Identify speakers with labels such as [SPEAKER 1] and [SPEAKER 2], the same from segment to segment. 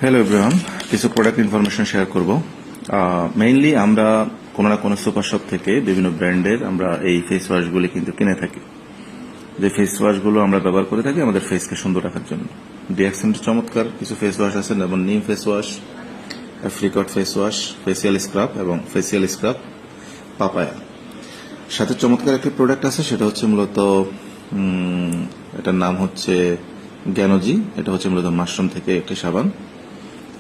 [SPEAKER 1] Hello everyone, কিছু product information share করব। Mainly আমরা কোনো না কোনো সুপার শপ থেকে বিভিন্ন ব্র্যান্ডের আমরা এই ফেস ওয়াশগুলি কিন্তু কিনে থাকি। যে ফেস ওয়াশগুলো আমরা ব্যবহার করে থাকি আমাদের ফেসকে সুন্দর রাখার জন্য। ডিএক্সএনের চমৎকার কিছু ফেস ওয়াশ আছে, যেমন neem face wash, apricot face wash, facial scrub এবং ফেসিয়াল স্ক্রাব পাপায়া। সাথে চমৎকার একটি প্রোডাক্ট আছে, সেটা হচ্ছে মূলত এটার নাম হচ্ছে গ্যানোজি। এটা হচ্ছে মূলত মাশরুম থেকে একটি সাবান।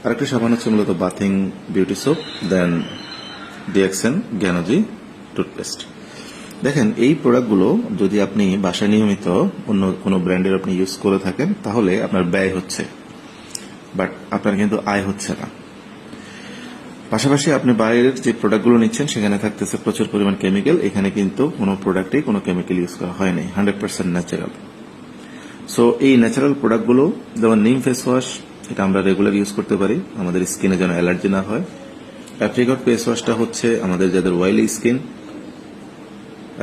[SPEAKER 1] আরেকটি সাবান হচ্ছে মূলত বাথিং বিউটি সোপ, দেন ডিএক্সএন গ্যানোজি টুথপেস্ট। দেখেন, এই প্রোডাক্টগুলো যদি আপনি বাসায় নিয়মিত অন্য কোনো ব্র্যান্ডের আপনি ইউজ করে থাকেন তাহলে আপনার ব্যয় হচ্ছে, বাট আপনার কিন্তু আয় হচ্ছে না। পাশাপাশি আপনি বাইরের যে প্রোডাক্টগুলো নিচ্ছেন সেখানে থাকতেছে প্রচুর পরিমাণ কেমিক্যাল। এখানে কিন্তু কোনো প্রোডাক্টেই কোনো কেমিক্যাল ইউজ করা হয়নি, 100% ন্যাচারাল। সো এই ন্যাচারাল প্রোডাক্টগুলো, যেমন নিম ফেস ওয়াশ, এটা আমরা রেগুলার ইউজ করতে পারি আমাদের স্কিনে যেন অ্যালার্জি না হয়। অ্যাপ্রিকট ফেস ওয়াশটা হচ্ছে আমাদের যাদের অয়েলি স্কিন,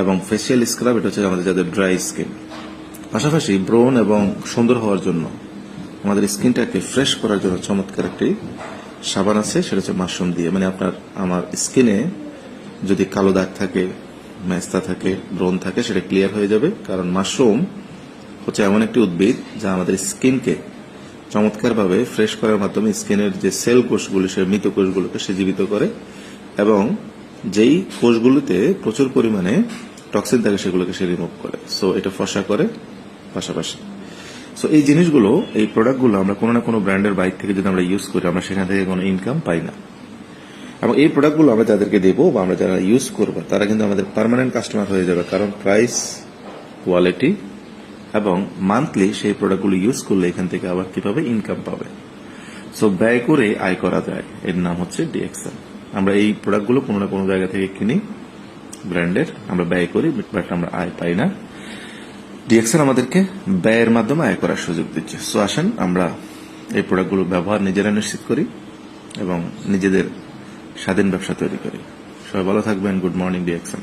[SPEAKER 1] এবং ফেসিয়াল স্ক্রাব এটা হচ্ছে আমাদের যাদের ড্রাই স্কিন। পাশাপাশি ব্রোন এবং সুন্দর হওয়ার জন্য, আমাদের স্কিনটাকে ফ্রেশ করার জন্য চমৎকার একটি সাবান আছে, সেটা হচ্ছে মাশরুম দিয়ে। মানে আমার স্কিনে যদি কালো দাগ থাকে, মেস্তা থাকে, ব্রণ থাকে, সেটা ক্লিয়ার হয়ে যাবে। কারণ মাশরুম হচ্ছে এমন একটি উদ্ভিদ যা আমাদের স্কিনকে চমৎকারভাবে ফ্রেশ করার মাধ্যমে স্কিনের যে সেল কোষগুলো, সে মৃত কোষগুলোকে সে জীবিত করে, এবং যেই কোষগুলোতে প্রচুর পরিমাণে টক্সিন থাকে সেগুলোকে সে রিমুভ করে। সো এটা ফর্সা করে পাশাপাশি। সো এই জিনিসগুলো, এই প্রোডাক্টগুলো আমরা কোনো না কোনো ব্র্যান্ডের বাইক থেকে যদি আমরা ইউজ করি, আমরা সেখান থেকে কোনো ইনকাম পাই না। এবং এই প্রোডাক্টগুলো আমরা যাদেরকে দেবো বা আমরা যারা ইউজ করবো তারা কিন্তু আমাদের পার্মানেন্ট কাস্টমার হয়ে যাবে, কারণ প্রাইস, কোয়ালিটি এবং মান্থলি সেই প্রোডাক্টগুলো ইউজ করলে এখান থেকে আবার কিভাবে ইনকাম পাবে। সো ব্যয় করে আয় করা যায়, এর নাম হচ্ছে ডিএক্সএন। আমরা এই প্রোডাক্টগুলো কোনো না কোনো জায়গা থেকে কিনি ব্র্যান্ডের, আমরা ব্যয় করি, বাট আমরা আয় পাই না। ডিএক্সএন আমাদেরকে ব্যয়ের মাধ্যমে আয় করার সুযোগ দিচ্ছে। সো আসেন আমরা এই প্রোডাক্টগুলো ব্যবহার নিজেরা নিশ্চিত করি এবং নিজেদের স্বাধীন ব্যবসা তৈরি করি। সবাই ভালো থাকবেন। Good morning DXN.